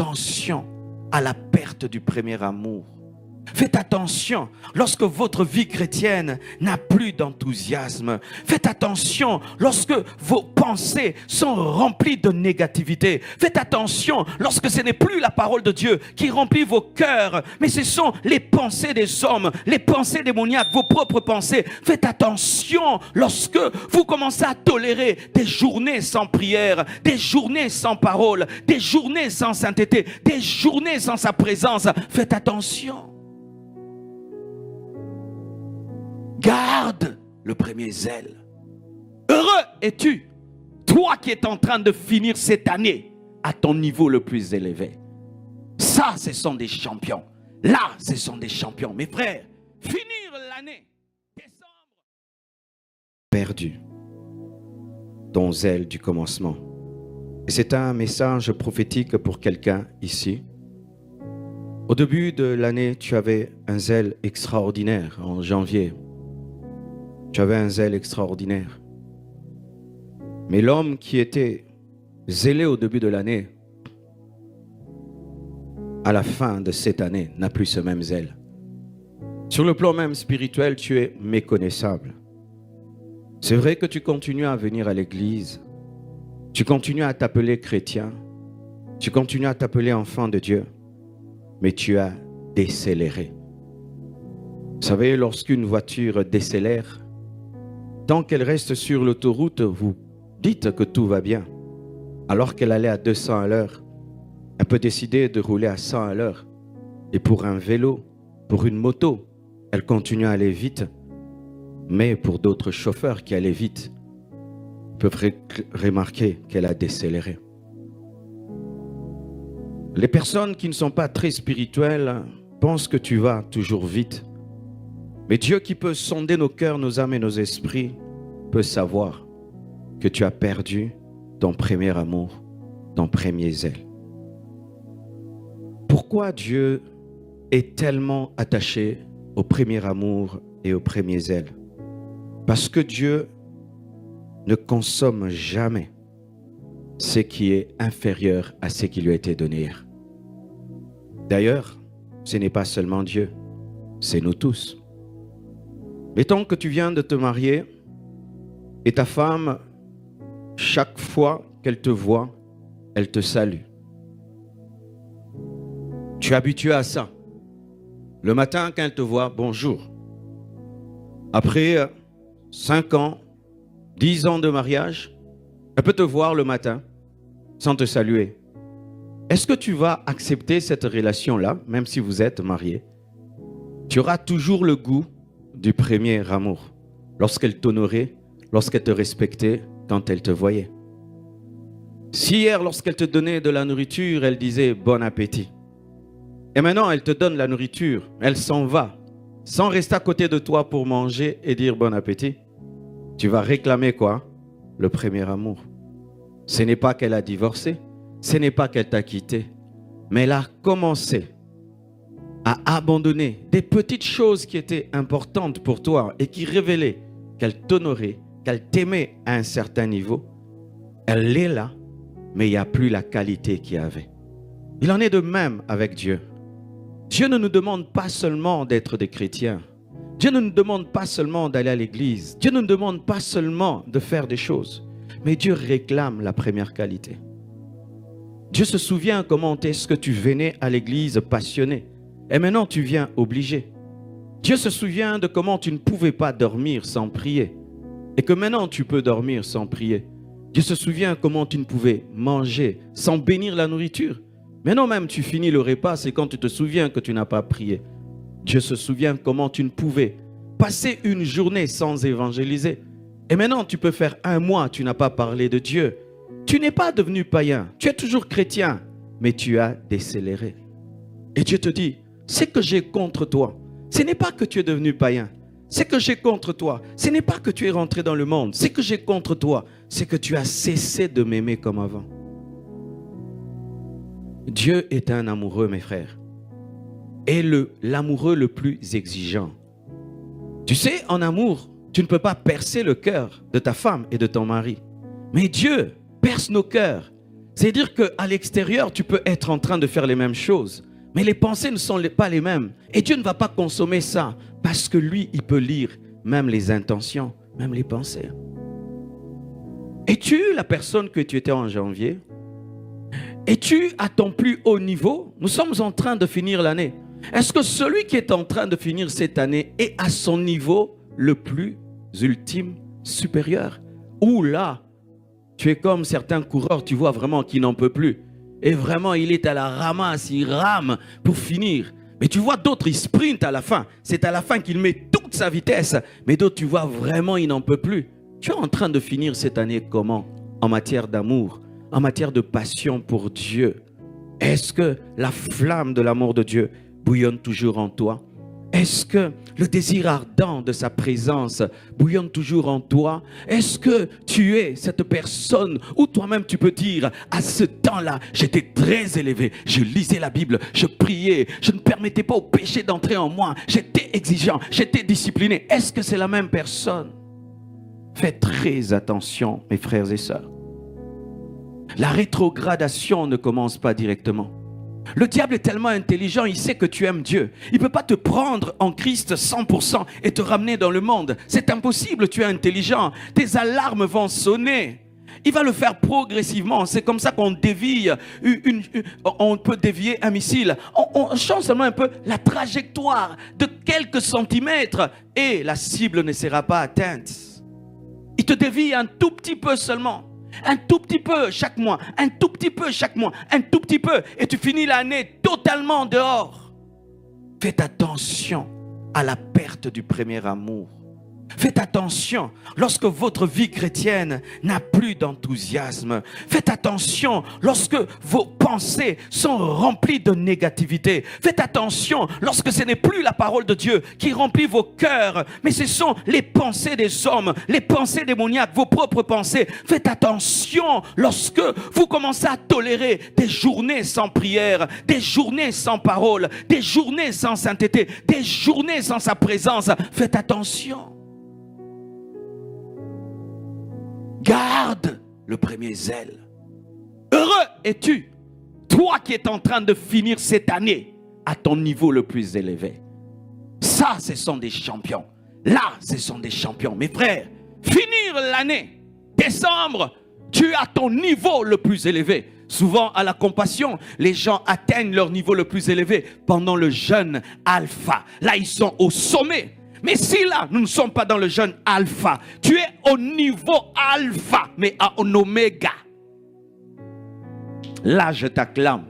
attention à la perte du premier amour. Faites attention lorsque votre vie chrétienne n'a plus d'enthousiasme. Faites attention lorsque vos pensées sont remplies de négativité. Faites attention lorsque ce n'est plus la parole de Dieu qui remplit vos cœurs, mais ce sont les pensées des hommes, les pensées démoniaques, vos propres pensées. Faites attention lorsque vous commencez à tolérer des journées sans prière, des journées sans parole, des journées sans sainteté, des journées sans sa présence. Faites attention. Garde le premier zèle. Heureux es-tu, toi qui es en train de finir cette année à ton niveau le plus élevé. Ça, ce sont des champions. Là, ce sont des champions. Mes frères, finir l'année, décembre. Perdu ton zèle du commencement. Et c'est un message prophétique pour quelqu'un ici. Au début de l'année, tu avais un zèle extraordinaire en janvier. Tu avais un zèle extraordinaire. Mais l'homme qui était zélé au début de l'année, à la fin de cette année, n'a plus ce même zèle. Sur le plan même spirituel, tu es méconnaissable. C'est vrai que tu continues à venir à l'église. Tu continues à t'appeler chrétien. Tu continues à t'appeler enfant de Dieu. Mais tu as décéléré. Vous savez, lorsqu'une voiture décélère, tant qu'elle reste sur l'autoroute, vous dites que tout va bien. Alors qu'elle allait à 200 à l'heure, elle peut décider de rouler à 100 à l'heure. Et pour un vélo, pour une moto, elle continue à aller vite. Mais pour d'autres chauffeurs qui allaient vite, ils peuvent remarquer qu'elle a décéléré. Les personnes qui ne sont pas très spirituelles pensent que tu vas toujours vite. Mais Dieu qui peut sonder nos cœurs, nos âmes et nos esprits peut savoir que tu as perdu ton premier amour, ton premier zèle. Pourquoi Dieu est tellement attaché au premier amour et au premier zèle? Parce que Dieu ne consomme jamais ce qui est inférieur à ce qui lui a été donné hier. D'ailleurs, ce n'est pas seulement Dieu, c'est nous tous. Mettons que tu viens de te marier et ta femme, chaque fois qu'elle te voit, elle te salue. Tu es habitué à ça. Le matin, quand elle te voit, bonjour. Après 5 ans, 10 ans de mariage, elle peut te voir le matin sans te saluer. Est-ce que tu vas accepter cette relation-là, même si vous êtes marié? Tu auras toujours le goût du premier amour, lorsqu'elle t'honorait, lorsqu'elle te respectait, quand elle te voyait. Si hier, lorsqu'elle te donnait de la nourriture, elle disait bon appétit. Et maintenant, elle te donne la nourriture, elle s'en va, sans rester à côté de toi pour manger et dire bon appétit. Tu vas réclamer quoi? Le premier amour. Ce n'est pas qu'elle a divorcé, ce n'est pas qu'elle t'a quitté, mais elle a commencé à abandonner des petites choses qui étaient importantes pour toi et qui révélaient qu'elle t'honorait, qu'elle t'aimait à un certain niveau. Elle est là, mais il n'y a plus la qualité qu'il y avait. Il en est de même avec Dieu. Dieu ne nous demande pas seulement d'être des chrétiens. Dieu ne nous demande pas seulement d'aller à l'église. Dieu ne nous demande pas seulement de faire des choses. Mais Dieu réclame la première qualité. Dieu se souvient comment est-ce que tu venais à l'église passionné. Et maintenant tu viens obligé. Dieu se souvient de comment tu ne pouvais pas dormir sans prier. Et que maintenant tu peux dormir sans prier. Dieu se souvient comment tu ne pouvais manger sans bénir la nourriture. Maintenant même tu finis le repas, c'est quand tu te souviens que tu n'as pas prié. Dieu se souvient comment tu ne pouvais passer une journée sans évangéliser. Et maintenant tu peux faire 1 mois, tu n'as pas parlé de Dieu. Tu n'es pas devenu païen, tu es toujours chrétien, mais tu as décéléré. Et Dieu te dit, ce que j'ai contre toi, ce n'est pas que tu es devenu païen. Ce que j'ai contre toi, ce n'est pas que tu es rentré dans le monde. Ce que j'ai contre toi, c'est que tu as cessé de m'aimer comme avant. Dieu est un amoureux, mes frères. Et l'amoureux le plus exigeant. Tu sais, en amour, tu ne peux pas percer le cœur de ta femme et de ton mari. Mais Dieu perce nos cœurs. C'est-à-dire qu'à l'extérieur, tu peux être en train de faire les mêmes choses, mais les pensées ne sont pas les mêmes. Et Dieu ne va pas consommer ça, parce que lui, il peut lire même les intentions, même les pensées. Es-tu la personne que tu étais en janvier? Es-tu à ton plus haut niveau? Nous sommes en train de finir l'année. Est-ce que celui qui est en train de finir cette année est à son niveau le plus ultime, supérieur? Ou là, tu es comme certains coureurs, tu vois vraiment qu'il n'en peut plus. Et vraiment, il est à la ramasse, il rame pour finir. Mais tu vois d'autres, ils sprintent à la fin. C'est à la fin qu'il met toute sa vitesse. Mais d'autres, tu vois vraiment, il n'en peut plus. Tu es en train de finir cette année comment? En matière d'amour, en matière de passion pour Dieu. Est-ce que la flamme de l'amour de Dieu bouillonne toujours en toi? Est-ce que le désir ardent de sa présence bouillonne toujours en toi? Est-ce que tu es cette personne où toi-même tu peux dire, à ce temps-là, j'étais très élevé, je lisais la Bible, je priais, je ne permettais pas au péché d'entrer en moi, j'étais exigeant, j'étais discipliné. Est-ce que c'est la même personne? Faites très attention, mes frères et sœurs. La rétrogradation ne commence pas directement. Le diable est tellement intelligent, il sait que tu aimes Dieu. Il ne peut pas te prendre en Christ 100% et te ramener dans le monde. C'est impossible, tu es intelligent. Tes alarmes vont sonner. Il va le faire progressivement. C'est comme ça qu'on dévie, on peut dévier un missile. On change seulement un peu la trajectoire de quelques centimètres et la cible ne sera pas atteinte. Il te dévie un tout petit peu seulement. Un tout petit peu chaque mois, un tout petit peu chaque mois, un tout petit peu. Et tu finis l'année totalement dehors. Faites attention à la perte du premier amour. Faites attention lorsque votre vie chrétienne n'a plus d'enthousiasme. Faites attention lorsque vos pensées sont remplies de négativité. Faites attention lorsque ce n'est plus la parole de Dieu qui remplit vos cœurs, mais ce sont les pensées des hommes, les pensées démoniaques, vos propres pensées. Faites attention lorsque vous commencez à tolérer des journées sans prière, des journées sans parole, des journées sans sainteté, des journées sans sa présence. Faites attention. Garde le premier zèle. Heureux es-tu, toi qui es en train de finir cette année à ton niveau le plus élevé. Ça, ce sont des champions. Là, ce sont des champions. Mes frères, finir l'année, décembre, tu es à ton niveau le plus élevé. Souvent, à la compassion, les gens atteignent leur niveau le plus élevé pendant le jeûne alpha. Là, ils sont au sommet. Mais si là, nous ne sommes pas dans le jeûne alpha, tu es au niveau alpha, mais en oméga. Là, je t'acclame.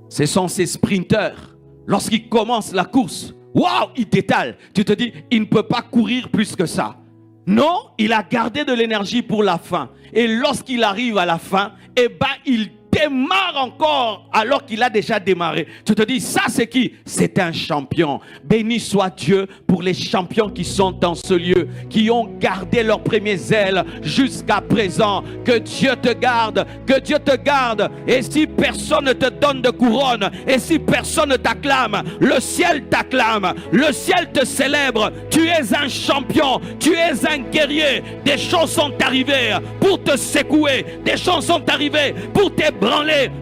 Ce sont ces sprinteurs. Lorsqu'ils commencent la course, waouh, ils t'étalent. Tu te dis, il ne peut pas courir plus que ça. Non, il a gardé de l'énergie pour la fin. Et lorsqu'il arrive à la fin, eh ben, il démarre encore alors qu'il a déjà démarré. Tu te dis, ça c'est qui? C'est un champion. Béni soit Dieu pour les champions qui sont dans ce lieu, qui ont gardé leur premier zèle jusqu'à présent. Que Dieu te garde, que Dieu te garde. Et si personne ne te donne de couronne, et si personne ne t'acclame, le ciel t'acclame, le ciel te célèbre. Tu es un champion, tu es un guerrier. Des choses sont arrivées pour te secouer, des choses sont arrivées pour t'ébranler,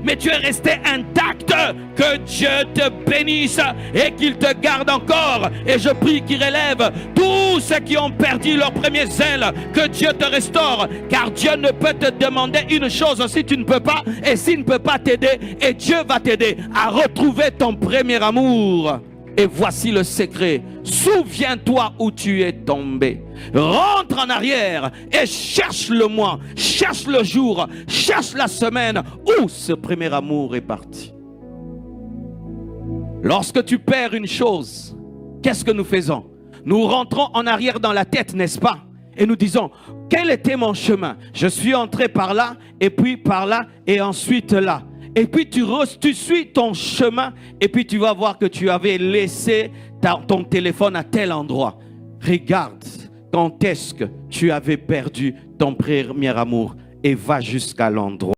mais tu es resté intact. Que Dieu te bénisse et qu'il te garde encore. Et je prie qu'il relève tous ceux qui ont perdu leur premier zèle. Que Dieu te restaure, car Dieu ne peut te demander une chose si tu ne peux pas, et s'il ne peut pas t'aider, et Dieu va t'aider à retrouver ton premier amour. Et voici le secret. Souviens-toi où tu es tombé. Rentre en arrière et cherche le mois, cherche le jour, cherche la semaine où ce premier amour est parti. Lorsque tu perds une chose, qu'est-ce que nous faisons? Nous rentrons en arrière dans la tête, n'est-ce pas? Et nous disons, quel était mon chemin? Je suis entré par là, et puis par là, et ensuite là. Et puis tu suis ton chemin, et puis tu vas voir que tu avais laissé ton téléphone à tel endroit. Regarde quand est-ce que tu avais perdu ton premier amour et va jusqu'à l'endroit.